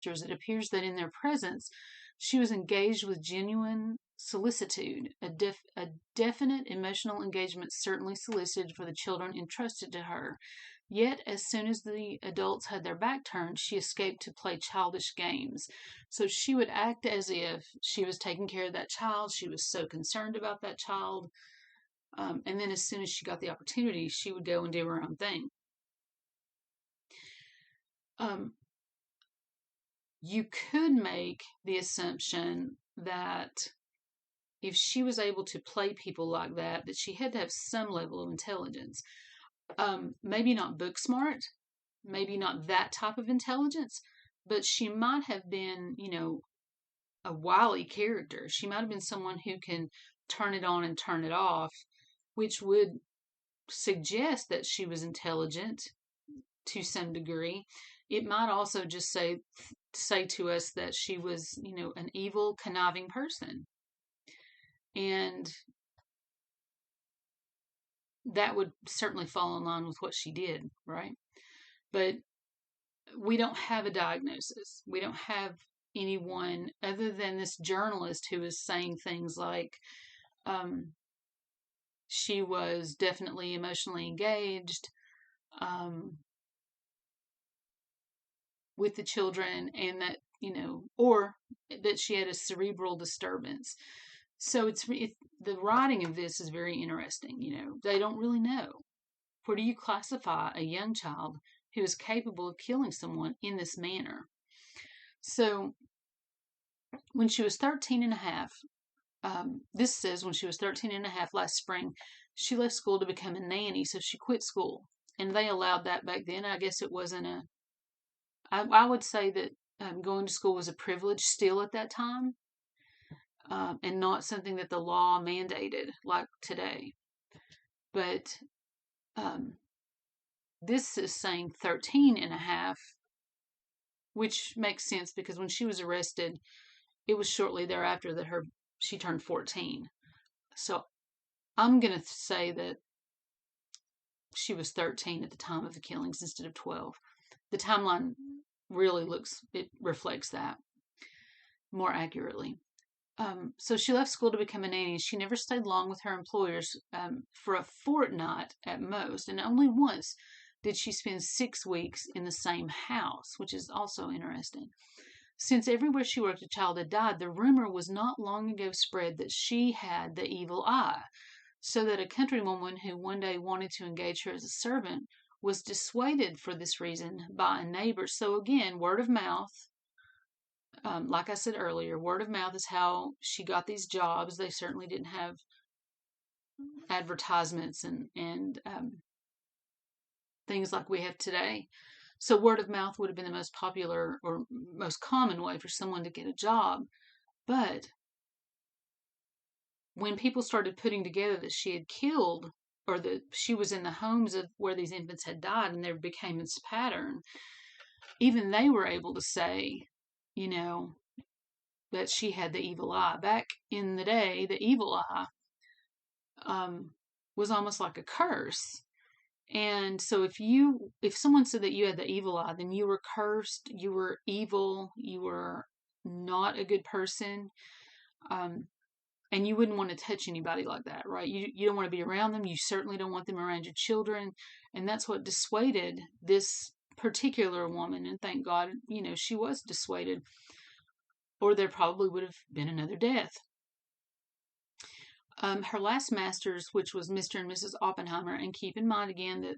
it appears that in their presence she was engaged with genuine solicitude, a definite emotional engagement certainly solicited for the children entrusted to her. Yet, as soon as the adults had their back turned, she escaped to play childish games. So she would act as if she was taking care of that child. She was so concerned about that child. And then as soon as she got the opportunity, she would go and do her own thing. You could make the assumption that if she was able to play people like that, that she had to have some level of intelligence. Maybe not book smart, maybe not that type of intelligence, but she might have been, a wily character. She might have been someone who can turn it on and turn it off, which would suggest that she was intelligent to some degree. It might also just say to us that she was, an evil, conniving person. And that would certainly fall in line with what she did, right? But we don't have a diagnosis. We don't have anyone other than this journalist who is saying things like, she was definitely emotionally engaged with the children, and that, or that she had a cerebral disturbance. So the writing of this is very interesting. They don't really know. Where do you classify a young child who is capable of killing someone in this manner? So when she was 13 and a half, this says when she was 13 and a half last spring, she left school to become a nanny. So she quit school, and they allowed that back then. I guess it wasn't I would say that going to school was a privilege still at that time, and not something that the law mandated like today. But this is saying 13 and a half, which makes sense because when she was arrested, it was shortly thereafter that she turned 14. So I'm going to say that she was 13 at the time of the killings instead of 12. The timeline really reflects that more accurately. So she left school to become a nanny. She never stayed long with her employers, for a fortnight at most, and only once did she spend 6 weeks in the same house, which is also interesting. Since everywhere she worked a child had died, the rumor was not long ago spread that she had the evil eye, so that a countrywoman who one day wanted to engage her as a servant was dissuaded for this reason by a neighbor. So again, word of mouth. Like I said earlier, word of mouth is how she got these jobs. They certainly didn't have advertisements and things like we have today. So word of mouth would have been the most popular or most common way for someone to get a job. But when people started putting together that she had killed, or that she was in the homes of where these infants had died, and there became this pattern, even they were able to say, that she had the evil eye. Back in the day, the evil eye was almost like a curse. And so if someone said that you had the evil eye, then you were cursed, you were evil, you were not a good person. And you wouldn't want to touch anybody like that, right? You don't want to be around them. You certainly don't want them around your children. And that's what dissuaded this particular woman. And thank God, she was dissuaded, or there probably would have been another death. Her last masters, which was Mr. and Mrs. Oppenheimer, and keep in mind again that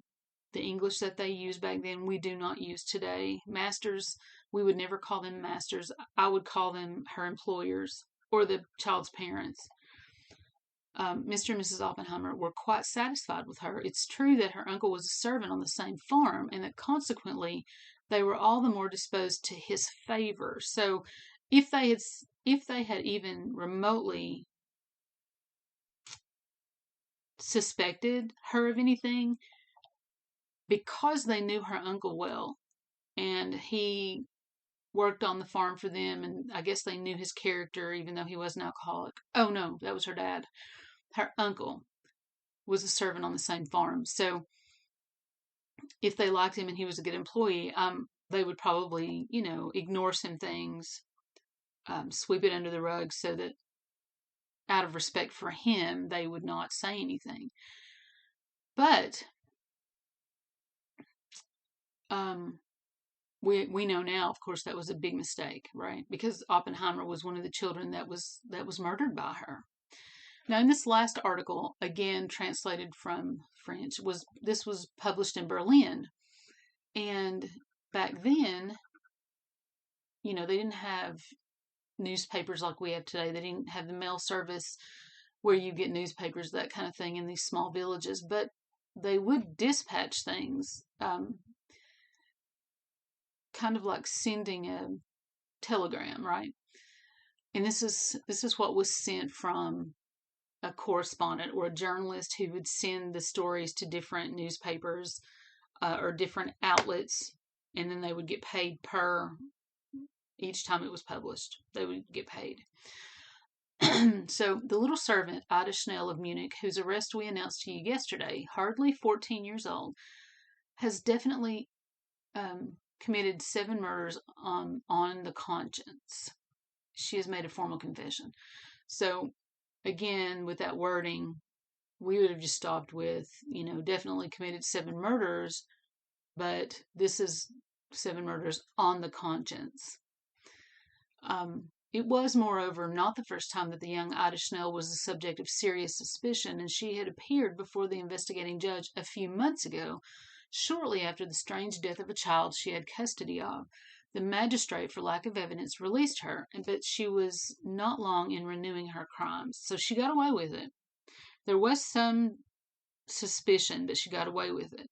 the English that they used back then, we do not use today. Masters, we would never call them masters. I would call them her employers or the child's parents. Mr. and Mrs. Oppenheimer were quite satisfied with her. It's true that her uncle was a servant on the same farm, and that consequently they were all the more disposed to his favor. So if they had even remotely suspected her of anything, because they knew her uncle well, and he worked on the farm for them, and I guess they knew his character, even though he was an alcoholic. Oh no, that was her dad. Her uncle was a servant on the same farm. So if they liked him and he was a good employee, they would probably, ignore some things, sweep it under the rug so that out of respect for him, they would not say anything. But we know now, of course, that was a big mistake, right? Because Oppenheimer was one of the children that was murdered by her. Now, in this last article, again translated from French, this was published in Berlin, and back then, they didn't have newspapers like we have today. They didn't have the mail service where you get newspapers, that kind of thing, in these small villages, but they would dispatch things, kind of like sending a telegram, right? And this is what was sent from a correspondent or a journalist who would send the stories to different newspapers or different outlets, and then they would get paid per each time it was published. They would get paid. So the little servant, Ida Schnell of Munich, whose arrest we announced to you yesterday, hardly 14 years old, has definitely committed 7 murders on the conscience. She has made a formal confession. So again, with that wording, we would have just stopped with, definitely committed 7 murders, but this is 7 murders on the conscience. It was, moreover, not the first time that the young Ida Schnell was the subject of serious suspicion, and she had appeared before the investigating judge a few months ago, shortly after the strange death of a child she had custody of. The magistrate, for lack of evidence, released her, but she was not long in renewing her crimes, so she got away with it. There was some suspicion, but she got away with it.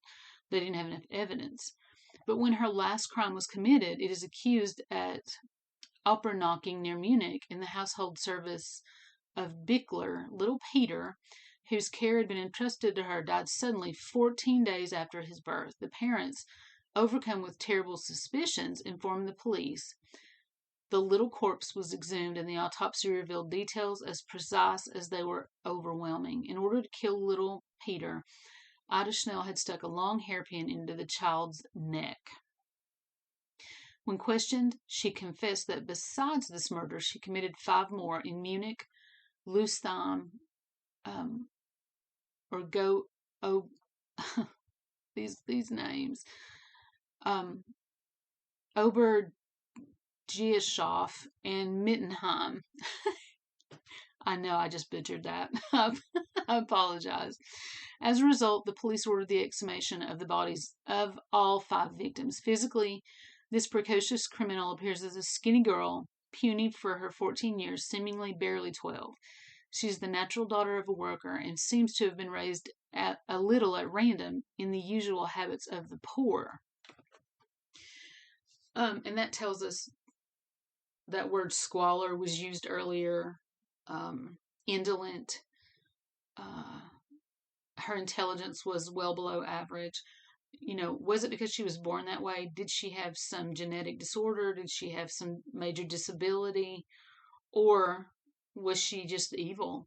They didn't have enough evidence. But when her last crime was committed, it is accused at Opernaching near Munich in the household service of Bickler, little Peter, whose care had been entrusted to her, died suddenly 14 days after his birth. The parents, overcome with terrible suspicions, informed the police. The little corpse was exhumed, and the autopsy revealed details as precise as they were overwhelming. In order to kill little Peter, Ida Schnell had stuck a long hairpin into the child's neck. When questioned, she confessed that besides this murder, she committed 5 more in Munich, Lustheim, these names, Obergieshof and Mittenheim. I know I just butchered that. I apologize. As a result, the police ordered the exhumation of the bodies of all 5 victims. Physically, this precocious criminal appears as a skinny girl, puny for her 14 years, seemingly barely 12. She is the natural daughter of a worker and seems to have been raised a little at random in the usual habits of the poor. And that tells us that word squalor was used earlier, indolent. Her intelligence was well below average. Was it because she was born that way? Did she have some genetic disorder? Did she have some major disability? Or was she just evil?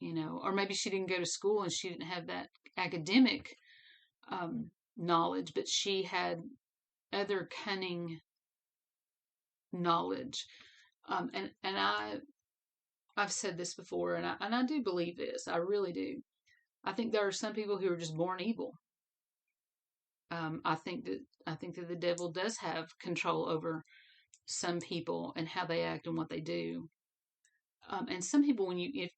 Or maybe she didn't go to school and she didn't have that academic knowledge, but she had other cunning knowledge. And I've said this before, and I do believe this. I really do. I think there are some people who are just born evil. I think that the devil does have control over some people and how they act and what they do. And some people,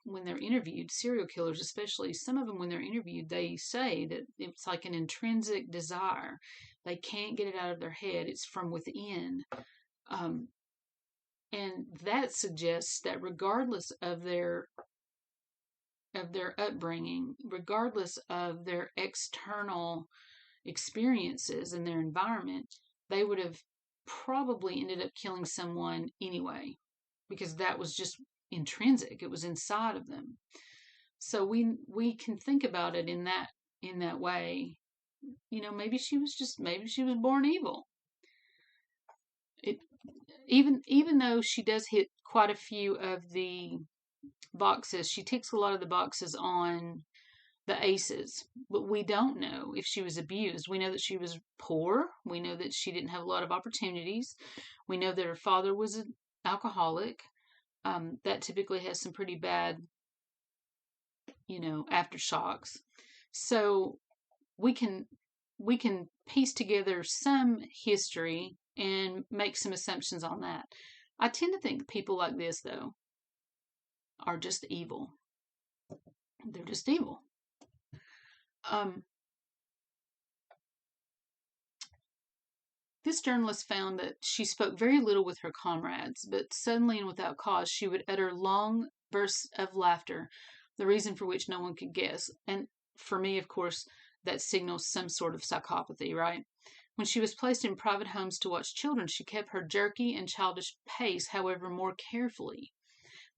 when they're interviewed, serial killers especially, some of them when they're interviewed, they say that it's like an intrinsic desire. They can't get it out of their head. It's from within. And that suggests that regardless of their upbringing, regardless of their external experiences and their environment, they would have probably ended up killing someone anyway, because that was just intrinsic. It was inside of them. So we can think about it in that way. Maybe she was born evil. Even though she does hit quite a few of the boxes, she ticks a lot of the boxes on the aces, but we don't know if she was abused. We know that she was poor. We know that she didn't have a lot of opportunities. We know that her father was an alcoholic. That typically has some pretty bad, aftershocks. So we can we can piece together some history and make some assumptions on that. I tend to think people like this, though, are just evil. They're just evil. This journalist found that she spoke very little with her comrades, but suddenly and without cause she would utter long bursts of laughter, the reason for which no one could guess. And for me, of course, that signals some sort of psychopathy, right? When she was placed in private homes to watch children, she kept her jerky and childish pace, however, more carefully.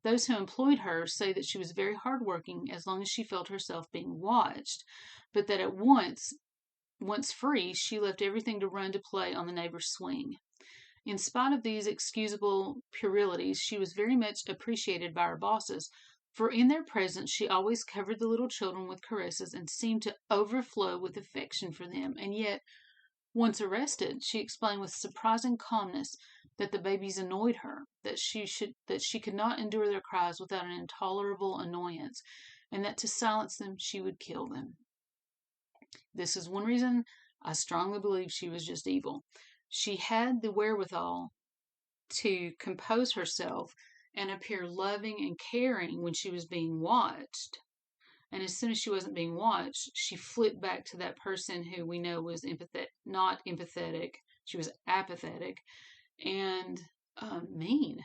Those who employed her say that she was very hardworking as long as she felt herself being watched, but that at once free, she left everything to run to play on the neighbor's swing. In spite of these excusable puerilities, she was very much appreciated by her bosses, for in their presence she always covered the little children with caresses and seemed to overflow with affection for them. And yet, once arrested, she explained with surprising calmness that the babies annoyed her, that she could not endure their cries without an intolerable annoyance, and that to silence them she would kill them. This is one reason I strongly believe she was just evil. She had the wherewithal to compose herself and appear loving and caring when she was being watched. And as soon as she wasn't being watched, she flipped back to that person who we know was not empathetic. She was apathetic and mean,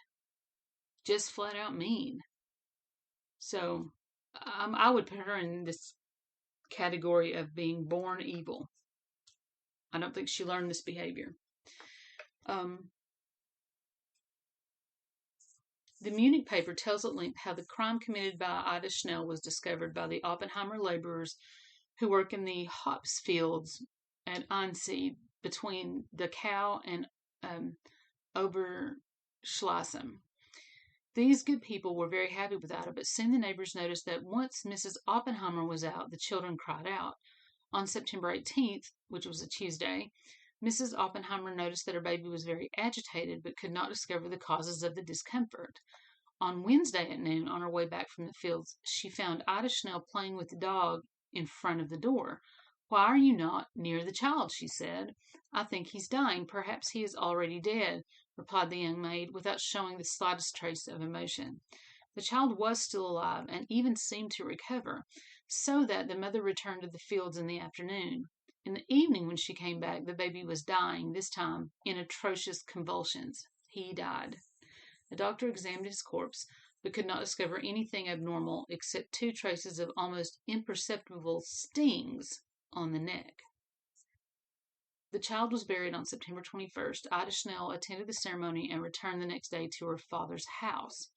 just flat out mean. So I would put her in this category of being born evil. I don't think she learned this behavior. The Munich paper tells at length how the crime committed by Ida Schnell was discovered by the Oppenheimer laborers who work in the hops fields at Einsied between Dachau and Oberschleißheim. These good people were very happy with Ida, but soon the neighbors noticed that once Mrs. Oppenheimer was out, the children cried out. On September 18th, which was a Tuesday, Mrs. Oppenheimer noticed that her baby was very agitated but could not discover the causes of the discomfort. On Wednesday at noon, on her way back from the fields, she found Ida Schnell playing with the dog in front of the door. "Why are you not near the child?" she said. "I think he's dying. Perhaps he is already dead," replied the young maid, without showing the slightest trace of emotion. The child was still alive, and even seemed to recover, so that the mother returned to the fields in the afternoon. In the evening, when she came back, the baby was dying, this time in atrocious convulsions. He died. The doctor examined his corpse, but could not discover anything abnormal except 2 traces of almost imperceptible stings on the neck. The child was buried on September 21st. Ida Schnell attended the ceremony and returned the next day to her father's house.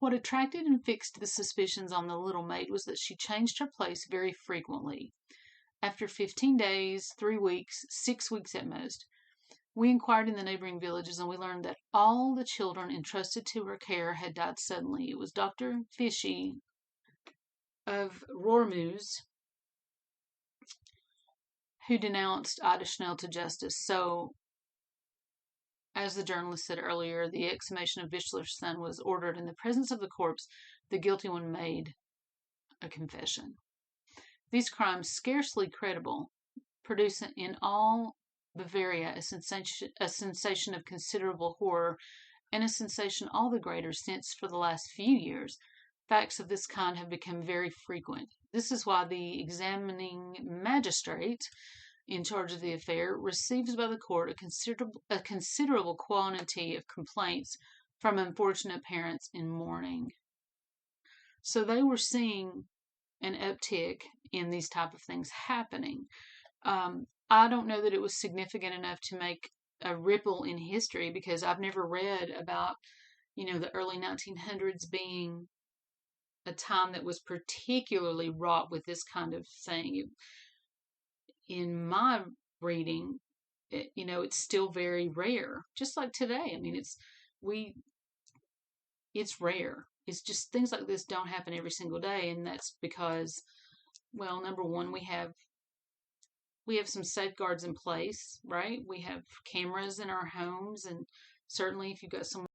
What attracted and fixed the suspicions on the little maid was that she changed her place very frequently. After 15 days, 3 weeks, 6 weeks at most, we inquired in the neighboring villages, and we learned that all the children entrusted to her care had died suddenly. It was Dr. Fishy of Rohrmuse who denounced Ida Schnell to justice. So, as the journalist said earlier, the exhumation of Bischler's son was ordered. In the presence of the corpse, the guilty one made a confession. These crimes, scarcely credible, produce in all Bavaria a sensation of considerable horror, and a sensation all the greater since, for the last few years, facts of this kind have become very frequent. This is why the examining magistrate in charge of the affair receives by the court a considerable quantity of complaints from unfortunate parents in mourning. So they were seeing an uptick in these type of things happening. I don't know that it was significant enough to make a ripple in history, because I've never read about, the early 1900s being a time that was particularly wrought with this kind of thing. In my reading, it's still very rare, just like today. I mean, it's rare. It's just things like this don't happen every single day, and that's because Well, number one, we have some safeguards in place, right? We have cameras in our homes, and certainly if you've got someone